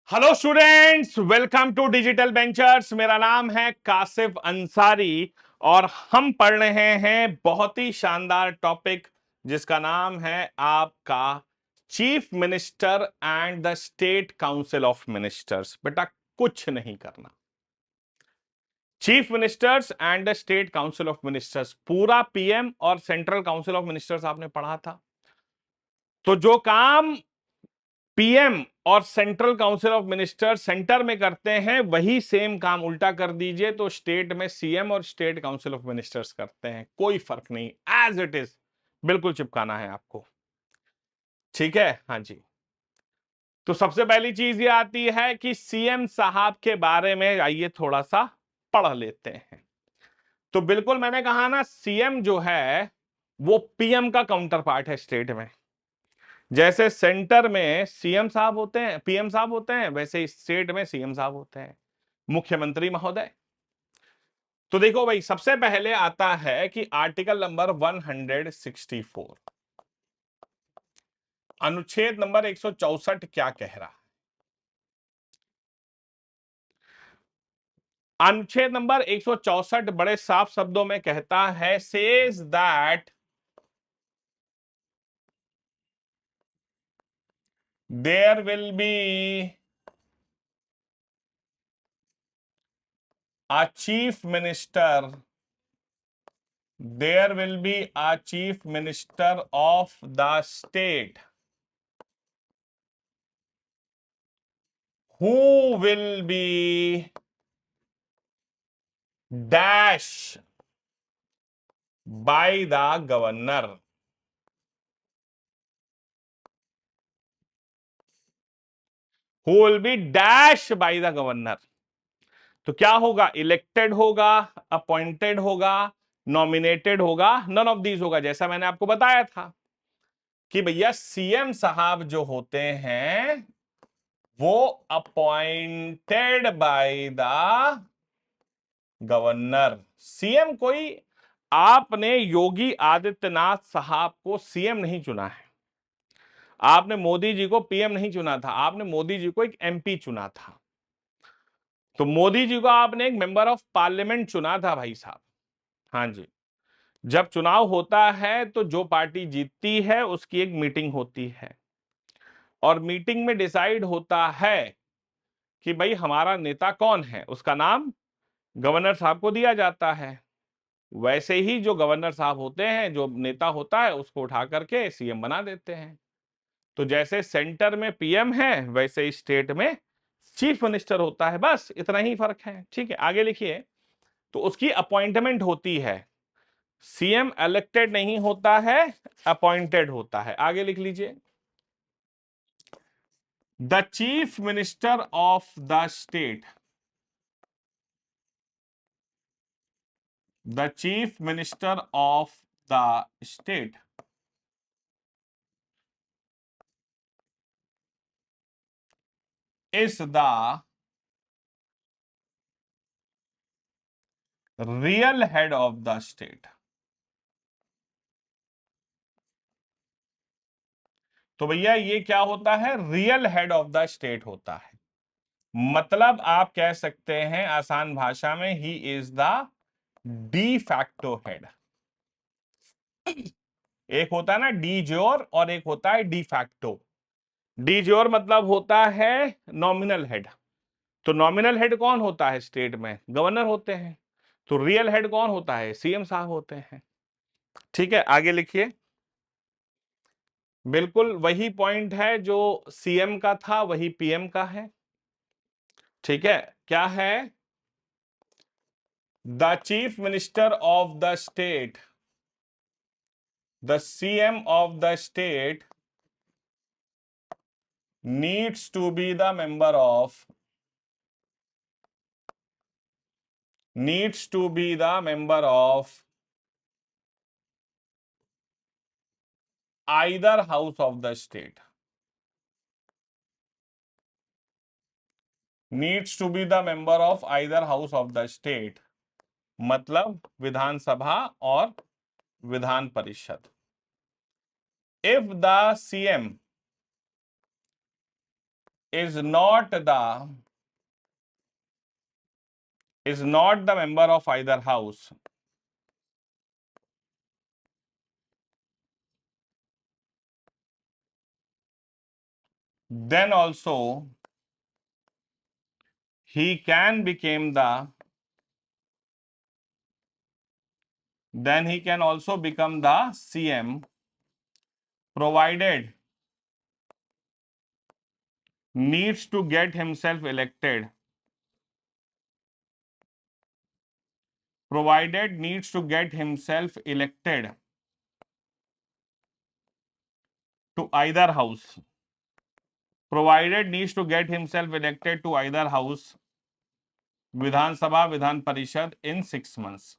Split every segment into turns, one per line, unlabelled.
Hello students, welcome to Digital Ventures. मेरा नाम है कासिफ अंसारी और हम पढ़ रहे हैं बहुत ही शानदार टॉपिक जिसका नाम है आपका chief minister and the state council of ministers. बेटा कुछ नहीं करना। Chief ministers and the state council of ministers, पूरा पीएम और सेंट्रल काउंसिल ऑफ मिनिस्टर्स आपने पढ़ा था। तो जो काम पीएम और central council of minister centre में करते हैं वही सेम काम उल्टा कर दीजिए तो स्टेट में सीएम और स्टेट काउंसिल ऑफ मिनिस्टर्स करते हैं। कोई फर्क नहीं, एज इट इज बिल्कुल चिपकाना है आपको। ठीक है, हाँ जी। तो सबसे पहली चीज ये आती है कि सीएम साहब के बारे में आइए थोड़ा सा पढ़ लेते हैं। तो बिल्कुल मैंने कहा ना, सीएम जो है वो पीएम का काउंटर पार्ट है स्टेट में। जैसे सेंटर में सीएम साहब होते हैं, पीएम साहब होते हैं, वैसे स्टेट में सीएम साहब होते हैं, मुख्यमंत्री महोदय। तो देखो भाई, सबसे पहले आता है कि आर्टिकल नंबर 164, अनुच्छेद नंबर 164 क्या कह रहा है। अनुच्छेद नंबर 164 बड़े साफ शब्दों में कहता है, says that there will be a chief minister, there will be a chief minister of the state who will be dash by the governor. Who will be dash by the governor. तो क्या होगा? Elected होगा, appointed होगा, nominated होगा, none of these होगा। जैसा मैंने आपको बताया था कि भैया सीएम साहब जो होते हैं वो appointed by the governor. CM कोई, आपने योगी आदित्यनाथ साहब को सीएम नहीं चुना है, आपने मोदी जी को पीएम नहीं चुना था, आपने मोदी जी को एक एमपी चुना था। तो मोदी जी को आपने एक मेंबर ऑफ पार्लियामेंट चुना था भाई साहब। हाँ जी। जब चुनाव होता है तो जो पार्टी जीतती है उसकी एक मीटिंग होती है और मीटिंग में डिसाइड होता है कि भाई हमारा नेता कौन है, उसका नाम गवर्नर साहब को दिया जाता है। वैसे ही जो गवर्नर साहब होते हैं, जो नेता होता है उसको उठा करके सीएम बना देते हैं। तो जैसे सेंटर में पीएम है वैसे स्टेट में चीफ मिनिस्टर होता है, बस इतना ही फर्क है। ठीक है, आगे लिखिए। तो उसकी अपॉइंटमेंट होती है, सीएम इलेक्टेड नहीं होता है, अपॉइंटेड होता है। आगे लिख लीजिए। The chief minister of the state, the chief minister of the state is the real head of the state. तो भैया ये क्या होता है? Real head of the state होता है। मतलब आप कह सकते हैं आसान भाषा में, he is the de facto head. एक होता है ना डी जोर और एक होता है डी फैक्टो। डी जोर मतलब होता है नॉमिनल हेड। तो नॉमिनल हेड कौन होता है स्टेट में? गवर्नर होते हैं। तो रियल हेड कौन होता है? सीएम साहब होते हैं। ठीक है, आगे लिखिए। बिल्कुल वही पॉइंट है जो सीएम का था वही पीएम का है। ठीक है, क्या है? The chief minister of the state, the CM of the state needs to be the member of, needs to be the member of either house of the state, needs to be the member of either house of the state, मतलब विधानसभा और Vidhan Parishad. if the CM is not the member of either house, then also he can become the then he can also become the CM, provided needs to get himself elected, provided needs to get himself elected to either house, provided needs to get himself elected to either house, Vidhan Sabha Vidhan Parishad in 6 months।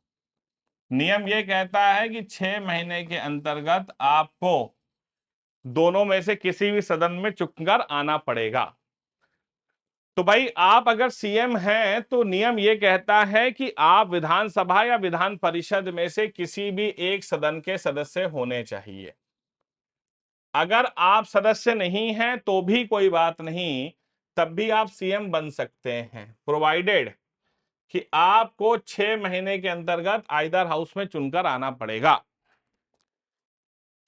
नियम यह कहता है कि 6 महीने के अंतर्गत आपको दोनों में से किसी भी सदन में चुनकर आना पड़ेगा। तो भाई आप अगर सीएम हैं तो नियम यह कहता है कि आप विधानसभा या विधान परिषद में से किसी भी एक सदन के सदस्य होने चाहिए। अगर आप सदस्य नहीं हैं तो भी कोई बात नहीं, तब भी आप सीएम बन सकते हैं, प्रोवाइडेड कि आपको 6 महीने के अंतर्गत आइदर हाउस में चुनकर आना पड़ेगा।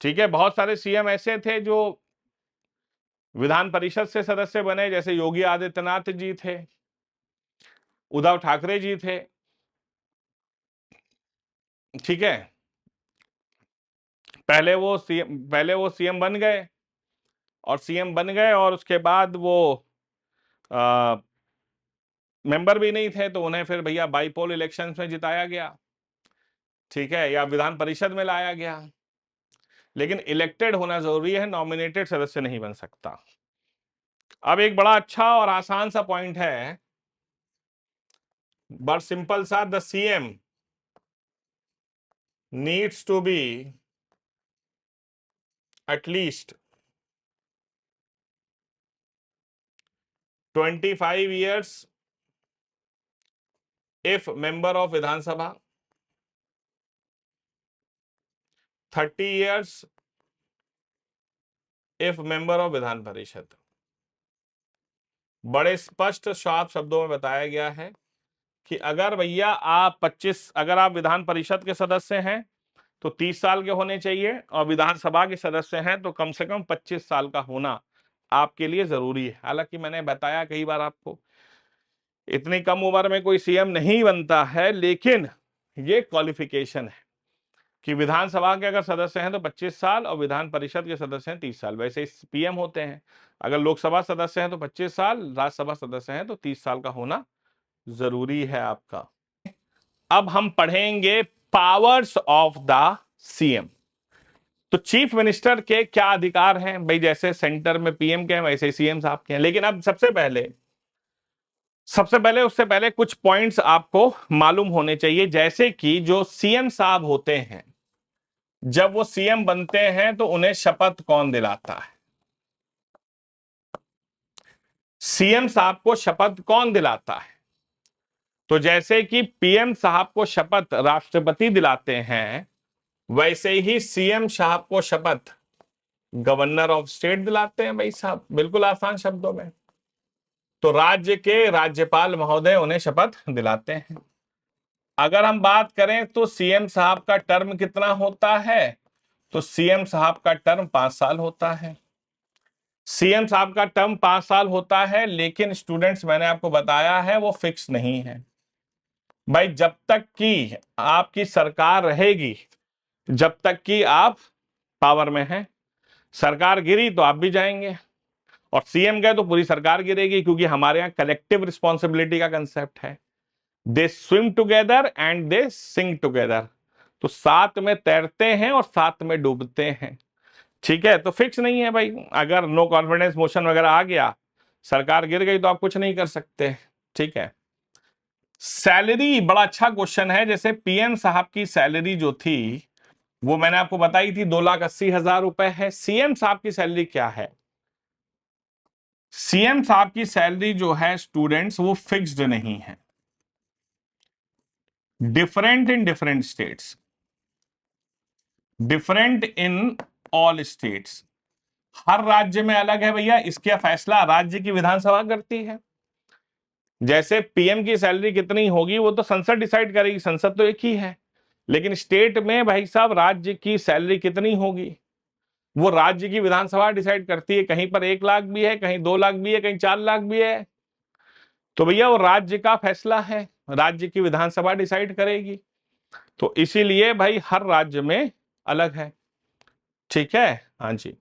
ठीक है, बहुत सारे सीएम ऐसे थे जो विधान परिषद से सदस्य बने, जैसे योगी आदित्यनाथ जी थे, उद्धव ठाकरे जी थे। ठीक है, पहले वो सीएम बन गए, और सीएम बन गए और उसके बाद वो मेंबर भी नहीं थे, तो उन्हें फिर भैया बाईपोल इलेक्शंस में जिताया गया। ठीक है, या विधान परिषद में लाया गया, लेकिन इलेक्टेड होना जरूरी है, नॉमिनेटेड सदस्य नहीं बन सकता। अब एक बड़ा अच्छा और आसान सा पॉइंट है, बट सिंपल सा, the CM needs to be at least 25 years if member of Vidhan Sabha, 30 years if member of Vidhan Parishad. बड़े स्पष्ट साफ शब्दों में बताया गया है कि अगर भैया अगर आप विधान परिषद के सदस्य हैं तो 30 साल के होने चाहिए, और विधानसभा के सदस्य हैं तो कम से कम 25 साल का होना आपके लिए जरूरी है। हालांकि मैंने बताया कई बार आपको, इतनी कम उम्र में कोई सीएम नहीं बनता है, लेकिन ये क्वालिफिकेशन है कि विधानसभा के अगर सदस्य हैं तो 25 साल, और विधान परिषद के सदस्य हैं 30 साल। वैसे पीएम होते हैं, अगर लोकसभा सदस्य हैं तो 25 साल, राज्यसभा सदस्य हैं तो 30 साल का होना जरूरी है आपका। अब हम पढ़ेंगे पावर्स ऑफ द सीएम। तो चीफ मिनिस्टर के क्या अधिकार हैं भाई, जैसे सेंटर में पीएम के हैं वैसे सीएम साहब के हैं। लेकिन अब उससे पहले कुछ पॉइंट्स आपको मालूम होने चाहिए, जैसे कि जो सीएम साहब होते हैं, जब वो सीएम बनते हैं तो उन्हें शपथ कौन दिलाता है? सीएम साहब को शपथ कौन दिलाता है? तो जैसे कि पीएम साहब को शपथ राष्ट्रपति दिलाते हैं, वैसे ही सीएम साहब को शपथ गवर्नर ऑफ स्टेट दिलाते हैं भाई साहब, बिल्कुल आसान शब्दों में। तो राज्य के राज्यपाल महोदय उन्हें शपथ दिलाते हैं। अगर हम बात करें तो सीएम साहब का टर्म कितना होता है, तो सीएम साहब का टर्म 5 साल होता है। सीएम साहब का टर्म 5 साल होता है, लेकिन स्टूडेंट्स मैंने आपको बताया है वो फिक्स नहीं है भाई। जब तक कि आपकी सरकार रहेगी, जब तक कि आप पावर में हैं, सरकार गिरी तो आप भी जाएंगे, और सीएम गए तो पूरी सरकार गिरेगी, क्योंकि हमारे यहाँ कलेक्टिव रिस्पॉन्सिबिलिटी का कंसेप्ट है। दे swim together and they Singh together, तो साथ में तैरते हैं और साथ में डूबते हैं। ठीक है, तो फिक्स नहीं है भाई, अगर नो कॉन्फिडेंस मोशन वगैरह आ गया, सरकार गिर गई, तो आप कुछ नहीं कर सकते। ठीक है, सैलरी बड़ा अच्छा क्वेश्चन है। जैसे पीएम साहब की सैलरी जो थी वो मैंने आपको बताई थी, 2,80,000 रुपए है। सीएम साहब की सैलरी क्या है? सीएम साहब की सैलरी जो है स्टूडेंट्स, वो फिक्स्ड नहीं है, different in different states, different in all states. हर राज्य में अलग है भैया, इसका फैसला राज्य की विधानसभा करती है। जैसे पीएम की सैलरी कितनी होगी वो तो संसद डिसाइड करेगी, संसद तो एक ही है। लेकिन स्टेट में भाई साहब राज्य की सैलरी कितनी होगी वो राज्य की विधानसभा डिसाइड करती है। कहीं पर 1 लाख भी है, कहीं 2 लाख भी है, कहीं 4 लाख भी है। तो भैया वो राज्य का फैसला है, राज्य की विधानसभा डिसाइड करेगी। तो इसीलिए भाई हर राज्य में अलग है। ठीक है, हाँ जी।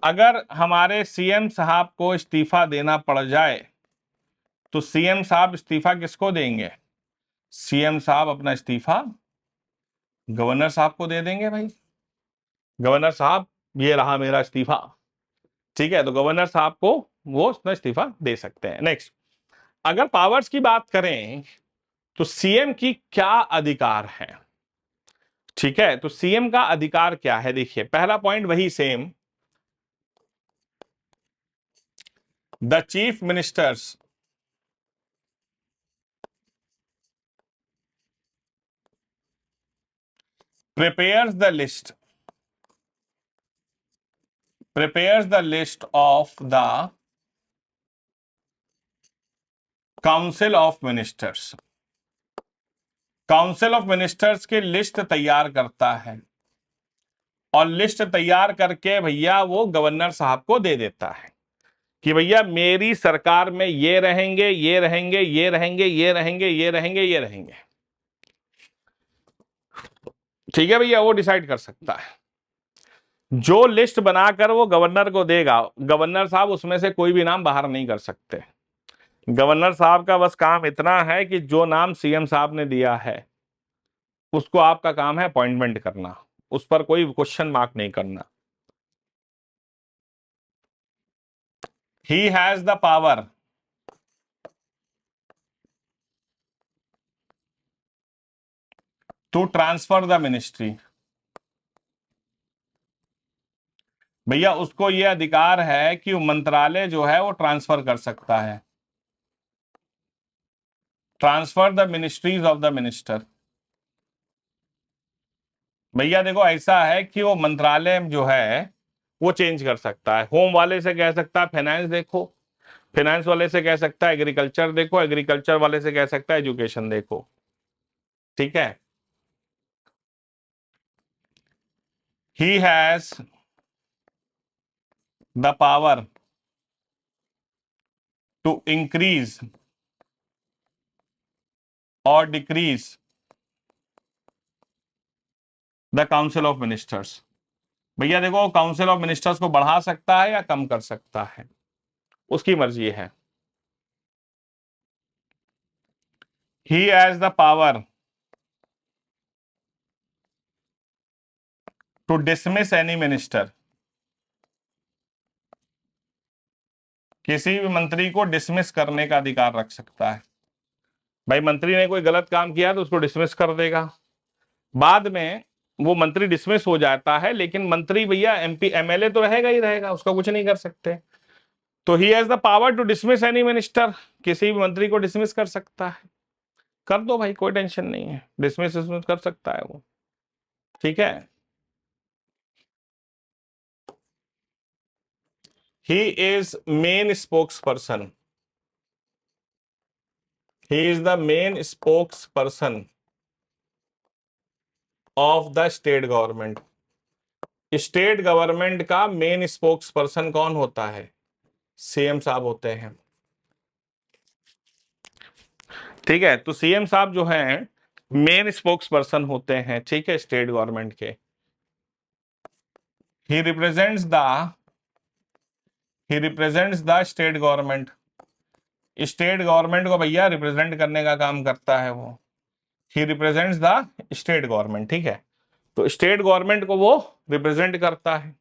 अगर हमारे सीएम साहब को इस्तीफा देना पड़ जाए तो सीएम साहब इस्तीफा किसको देंगे? सीएम साहब अपना इस्तीफा गवर्नर साहब को दे देंगे भाई। गवर्नर साहब ये रहा मेरा इस्तीफा। ठीक है, तो गवर्नर साहब को वो अपना इस्तीफा दे सकते हैं। नेक्स्ट, अगर पावर्स की बात करें तो सीएम की क्या अधिकार है? ठीक है, तो सीएम का अधिकार क्या है? देखिए पहला पॉइंट वही same, the chief ministers prepares the list of the council of ministers. Council of ministers की लिस्ट तैयार करता है और लिस्ट तैयार करके भैया वो गवर्नर साहब को दे देता है कि भैया मेरी सरकार में ये रहेंगे, ये रहेंगे, ये रहेंगे, ये रहेंगे, ये रहेंगे, ये रहेंगे। ठीक है भैया, वो डिसाइड कर सकता है। जो लिस्ट बनाकर वो गवर्नर को देगा, गवर्नर साहब उसमें से कोई भी नाम बाहर नहीं कर सकते। गवर्नर साहब का बस काम इतना है कि जो नाम सीएम साहब ने दिया है उसको आपका काम है अपॉइंटमेंट करना, उस पर कोई क्वेश्चन मार्क नहीं करना। He has the power to transfer the ministry. भैया उसको यह अधिकार है कि वो मंत्रालय जो है वो ट्रांसफर कर सकता है। Transfer the ministries of the minister. भैया देखो ऐसा है कि वो मंत्रालय जो है वो चेंज कर सकता है। होम वाले से कह सकता है फाइनेंस देखो, फाइनेंस वाले से कह सकता है एग्रीकल्चर देखो, एग्रीकल्चर वाले से कह सकता है एजुकेशन देखो। ठीक है, he has the power to increase और decrease the council of ministers. भैया देखो काउंसिल ऑफ मिनिस्टर्स को बढ़ा सकता है या कम कर सकता है, उसकी मर्जी है। He has the power to dismiss any minister. किसी भी मंत्री को डिसमिस करने का अधिकार रख सकता है। भाई मंत्री ने कोई गलत काम किया तो उसको डिसमिस कर देगा। बाद में वो मंत्री डिसमिस हो जाता है, लेकिन मंत्री भैया एमपी एमएलए तो रहेगा ही रहेगा, उसका कुछ नहीं कर सकते। तो he has the power to dismiss any minister, किसी भी मंत्री को डिसमिस कर सकता है। कर दो भाई, कोई टेंशन नहीं है, डिसमिस डिसमिस कर सकता है वो। ठीक है, he is main spokes person. He is the main spokes person of the state government. State government का मेन स्पोक्स पर्सन कौन होता है? सीएम साहब होते हैं। ठीक है, तो सीएम साहब जो हैं मेन स्पोक्स पर्सन होते हैं, ठीक है, स्टेट गवर्नमेंट के। ही represents the state government. State government को भैया रिप्रेजेंट करने का काम करता है वो। ही रिप्रेजेंट्स द स्टेट गवर्नमेंट। ठीक है, तो स्टेट गवर्नमेंट को वो रिप्रेजेंट करता है।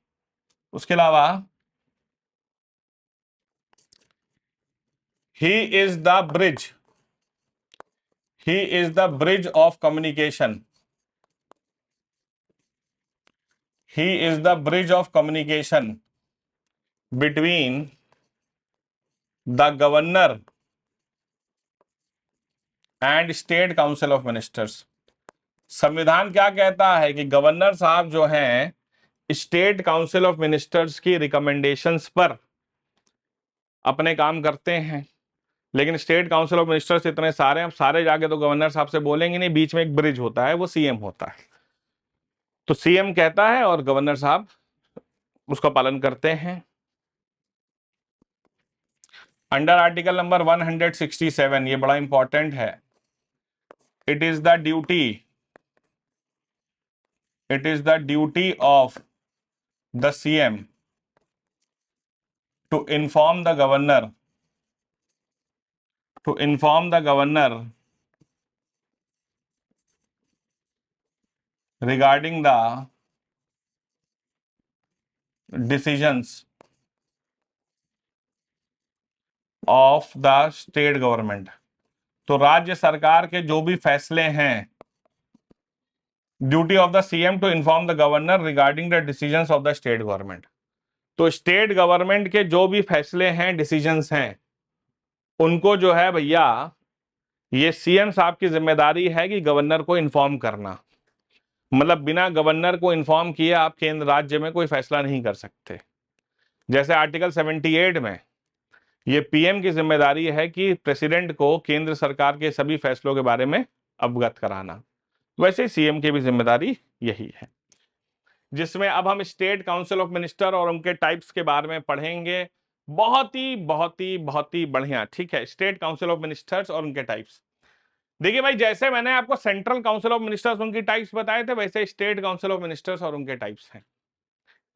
उसके अलावा he is the bridge, he is the bridge of communication. He is the bridge of communication between the governor and state council of ministers. संविधान क्या कहता है कि गवर्नर साहब जो हैं स्टेट काउंसिल ऑफ मिनिस्टर्स की रिकमेंडेशंस पर अपने काम करते हैं। लेकिन स्टेट काउंसिल ऑफ मिनिस्टर्स इतने सारे, अब सारे जाके तो गवर्नर साहब से बोलेंगे नहीं, बीच में एक ब्रिज होता है, वो सीएम होता है। तो सीएम कहता है और गवर्नर साहब उसका पालन करते हैं। अंडर आर्टिकल नंबर 167, ये बड़ा इंपॉर्टेंट है। It is the duty, it is the duty of the CM to inform the governor, to inform the governor regarding the decisions of the state government। तो राज्य सरकार के जो भी फैसले हैं, duty of the CM to inform the governor regarding the decisions of the state government. तो state government के जो भी फैसले हैं, डिसीजंस हैं, उनको जो है भैया, ये सीएम साहब की जिम्मेदारी है कि गवर्नर को इन्फॉर्म करना। मतलब बिना गवर्नर को इन्फॉर्म किए आप केंद्र राज्य में कोई फैसला नहीं कर सकते। जैसे आर्टिकल 78 में ये पीएम की जिम्मेदारी है कि प्रेसिडेंट को केंद्र सरकार के सभी फैसलों के बारे में अवगत कराना, वैसे सीएम की भी जिम्मेदारी यही है। जिसमें अब हम स्टेट काउंसिल ऑफ मिनिस्टर और उनके टाइप्स के बारे में पढ़ेंगे। बहुत ही बढ़िया, ठीक है। स्टेट काउंसिल ऑफ मिनिस्टर्स और उनके टाइप्स। देखिए भाई, जैसे मैंने आपको सेंट्रल काउंसिल ऑफ मिनिस्टर्स उनकी टाइप्स बताए थे, वैसे स्टेट काउंसिल ऑफ मिनिस्टर्स और उनके टाइप्स हैं,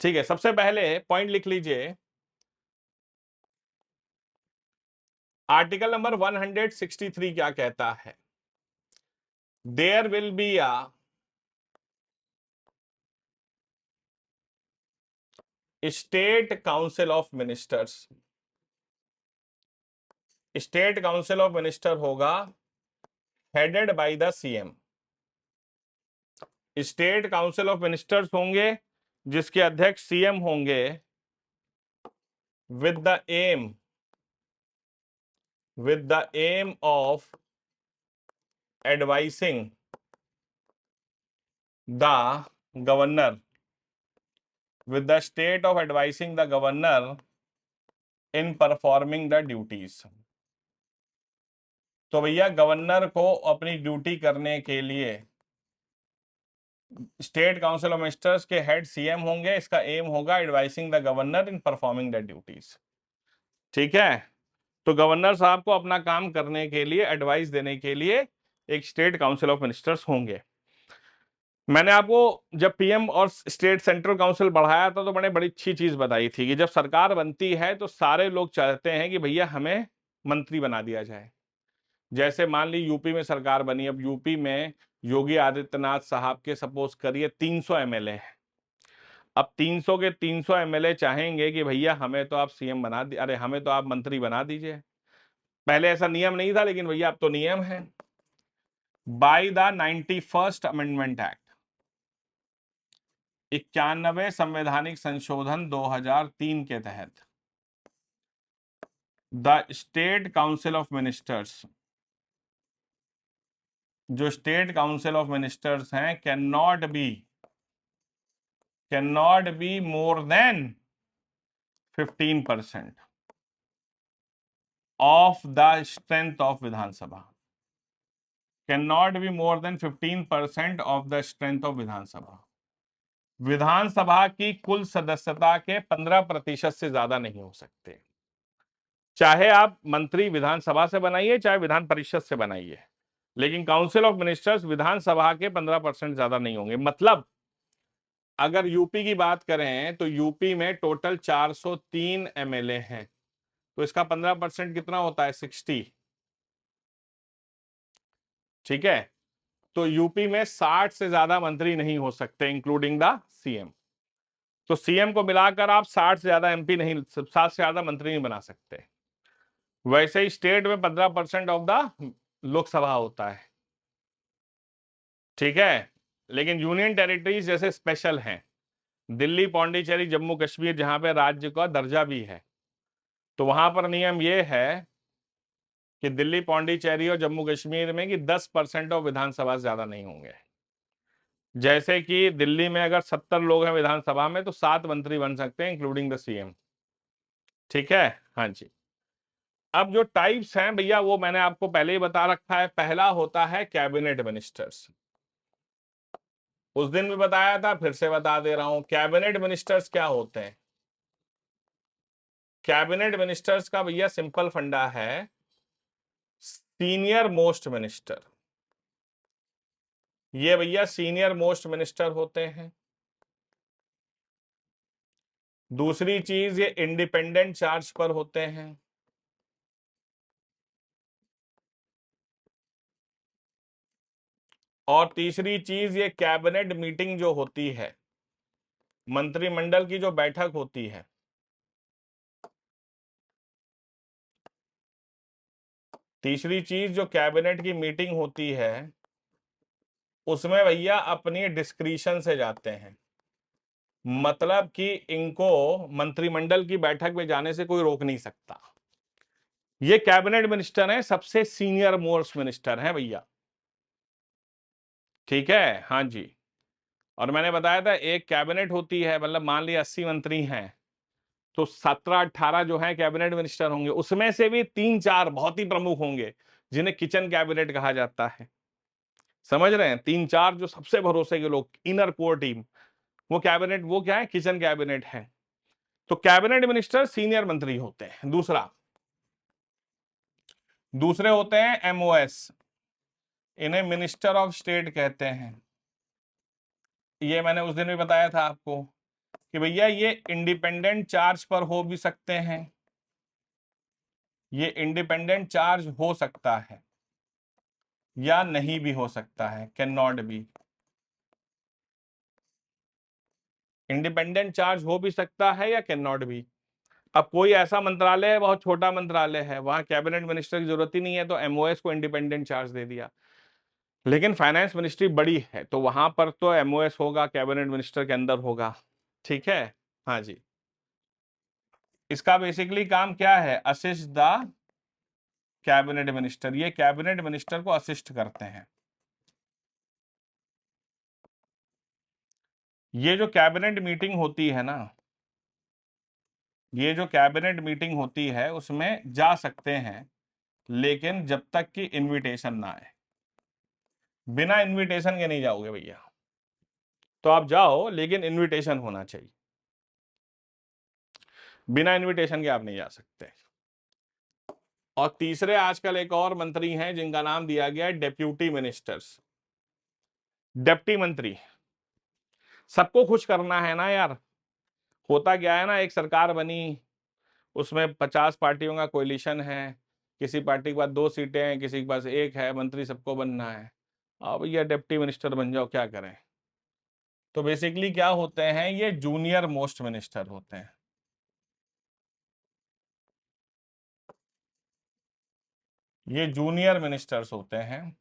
ठीक है। सबसे पहले पॉइंट लिख लीजिए, आर्टिकल नंबर 163 क्या कहता है? There will be a state council of ministers. State council of minister होगा headed by the CM. State council of ministers होंगे जिसके अध्यक्ष सीएम होंगे, with the aim of advising the governor, with the state of advising the governor in performing the duties। तो भैया governor को अपनी duty करने के लिए स्टेट काउंसिल ऑफ मिनिस्टर्स के हेड सीएम होंगे। इसका एम होगा advising the governor in performing the duties, ठीक है। तो गवर्नर साहब को अपना काम करने के लिए, एडवाइस देने के लिए एक स्टेट काउंसिल ऑफ मिनिस्टर्स होंगे। मैंने आपको जब पीएम और स्टेट सेंट्रल काउंसिल बढ़ाया था तो बड़ी अच्छी चीज बताई थी कि जब सरकार बनती है तो सारे लोग चाहते हैं कि भैया हमें मंत्री बना दिया जाए। जैसे मान ली यूपी में सरकार बनी, अब यूपी में योगी आदित्यनाथ साहब के सपोज करिए 300 एमएलए हैं। अब 300 के 300 एमएलए चाहेंगे कि भैया हमें तो आप सीएम बना दी, अरे हमें तो आप मंत्री बना दीजिए। पहले ऐसा नियम नहीं था, लेकिन भैया अब तो नियम है। By the 91st amendment act, 91वें संवैधानिक संशोधन 2003 के तहत the state council of ministers, जो स्टेट काउंसिल ऑफ मिनिस्टर्स हैं, can not be more than 15% of the strength of Vidhansabha. Can not be more than 15% of the strength of Vidhansabha. Vidhansabha की कुल सदस्यता के 15% से ज्यादा नहीं हो सकते। चाहे आप मंत्री विधानसभा से बनाइए, चाहे विधान परिषद से बनाइए, लेकिन काउंसिल ऑफ मिनिस्टर्स विधानसभा के 15% ज्यादा नहीं होंगे। मतलब अगर यूपी की बात करें तो यूपी में टोटल 403 एमएलए हैं, तो इसका 15% कितना होता है? 60, ठीक है। तो यूपी में 60 से ज्यादा मंत्री नहीं हो सकते, इंक्लूडिंग द सीएम। तो सीएम को मिलाकर आप 60 से ज्यादा एमपी नहीं, 60 से ज्यादा मंत्री नहीं बना सकते। वैसे ही स्टेट में 15% ऑफ द लोकसभा होता है, ठीक है। लेकिन यूनियन टेरिटरीज जैसे स्पेशल हैं, दिल्ली, पौंडीचेरी, जम्मू कश्मीर, जहां पे राज्य का दर्जा भी है, तो वहां पर नियम यह है कि दिल्ली, पौंडीचेरी और जम्मू कश्मीर में कि 10% ऑफ विधानसभा से ज्यादा नहीं होंगे। जैसे कि दिल्ली में अगर 70 लोग हैं विधानसभा में तो 7 मंत्री बन सकते हैं इंक्लूडिंग द सीएम। ठीक है, हाँ जी। अब जो टाइप्स हैं भैया वो मैंने आपको पहले ही बता रखा है। पहला होता है कैबिनेट मिनिस्टर्स, उस दिन भी बताया था, फिर से बता दे रहा हूं। कैबिनेट मिनिस्टर्स क्या होते हैं? कैबिनेट मिनिस्टर्स का भैया सिंपल फंडा है, सीनियर मोस्ट मिनिस्टर। ये भैया सीनियर मोस्ट मिनिस्टर होते हैं। दूसरी चीज, ये इंडिपेंडेंट चार्ज पर होते हैं। और तीसरी चीज, ये कैबिनेट मीटिंग जो होती है, मंत्रिमंडल की जो बैठक होती है, तीसरी चीज जो कैबिनेट की मीटिंग होती है उसमें भैया अपनी डिस्क्रिशन से जाते हैं। मतलब कि इनको मंत्रिमंडल की बैठक में जाने से कोई रोक नहीं सकता। ये कैबिनेट मिनिस्टर हैं, सबसे सीनियर मोस्ट मिनिस्टर हैं भैया। ठीक है, हाँ जी। और मैंने बताया था एक कैबिनेट होती है, मतलब मान लिया 80 मंत्री हैं तो 17-18 जो है कैबिनेट मिनिस्टर होंगे। उसमें से भी 3-4 बहुत ही प्रमुख होंगे जिन्हें किचन कैबिनेट कहा जाता है। समझ रहे हैं? 3-4 जो सबसे भरोसे के लोग, इनर कोर टीम, वो कैबिनेट, वो क्या है, किचन कैबिनेट है। तो कैबिनेट मिनिस्टर सीनियर मंत्री होते हैं। दूसरे होते हैं एमओएस, इन्हें मिनिस्टर ऑफ स्टेट कहते हैं। ये मैंने उस दिन भी बताया था आपको कि भैया ये इंडिपेंडेंट चार्ज पर हो भी सकते हैं, ये इंडिपेंडेंट चार्ज हो सकता है या नहीं भी हो सकता है, can not B. Independent charge हो भी सकता है या कैन नॉट बी। अब कोई ऐसा मंत्रालय है, बहुत छोटा मंत्रालय है, वहां कैबिनेट मिनिस्टर की जरूरत ही नहीं है तो एमओएस को इंडिपेंडेंट चार्ज दे दिया। लेकिन फाइनेंस मिनिस्ट्री बड़ी है तो वहां पर तो एमओएस होगा, कैबिनेट मिनिस्टर के अंदर होगा। ठीक है, हाँ जी। इसका बेसिकली काम क्या है? Assist the cabinet minister. ये कैबिनेट मिनिस्टर को असिस्ट करते हैं। ये जो कैबिनेट मीटिंग होती है ना, ये जो कैबिनेट मीटिंग होती है उसमें जा सकते हैं, लेकिन जब तक कि इनविटेशन ना आए। बिना इनविटेशन के नहीं जाओगे भैया। तो आप जाओ लेकिन इनविटेशन होना चाहिए, बिना इनविटेशन के आप नहीं जा सकते। और तीसरे आजकल एक और मंत्री हैं जिनका नाम दिया गया है डेप्यूटी मिनिस्टर्स। डेप्टी मंत्री, सबको खुश करना है ना यार। होता क्या है ना, एक सरकार बनी, उसमें 50 पार्टियों का कोलिशन है, किसी पार्टी के पास 2 सीटें हैं, किसी के पास 1 है, मंत्री सबको बनना है। अब भैया डिप्टी मिनिस्टर बन जाओ, क्या करें। तो बेसिकली क्या होते हैं, ये जूनियर मोस्ट मिनिस्टर होते हैं। ये जूनियर मिनिस्टर्स होते हैं।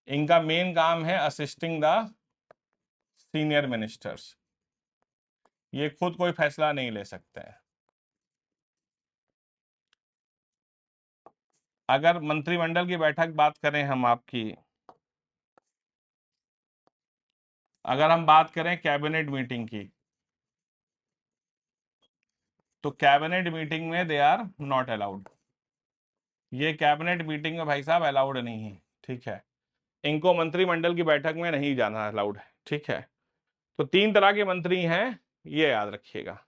इनका मेन काम है असिस्टिंग द सीनियर मिनिस्टर्स। ये खुद कोई फैसला नहीं ले सकते हैं। अगर मंत्रिमंडल की बैठक बात करें हम आपकी, अगर हम बात करें कैबिनेट मीटिंग की, तो कैबिनेट मीटिंग में दे आर नॉट अलाउड। ये कैबिनेट मीटिंग में भाई साहब अलाउड नहीं है। ठीक है, इनको मंत्रिमंडल की बैठक में नहीं जाना अलाउड है। ठीक है, तो 3 तरह के मंत्री हैं, ये याद रखिएगा।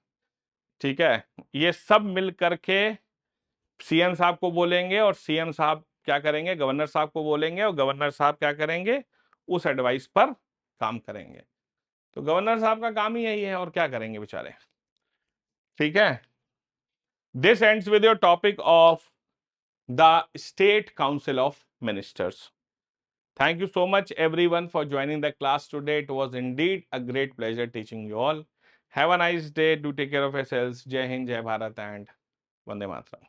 ठीक है, ये सब मिल करके सीएम साहब को बोलेंगे और सीएम साहब क्या करेंगे, गवर्नर साहब को बोलेंगे और गवर्नर साहब क्या करेंगे, उस एडवाइस पर काम करेंगे। तो गवर्नर साहब का काम ही यही है, और क्या करेंगे बेचारे। ठीक है, this ends with your topic of the state council of ministers. Thank you so much everyone for joining the class today. It was indeed a great pleasure teaching you all. Have a nice day. Do take care of yourselves. Jai Hind, Jai Bharat and Vande Mataram.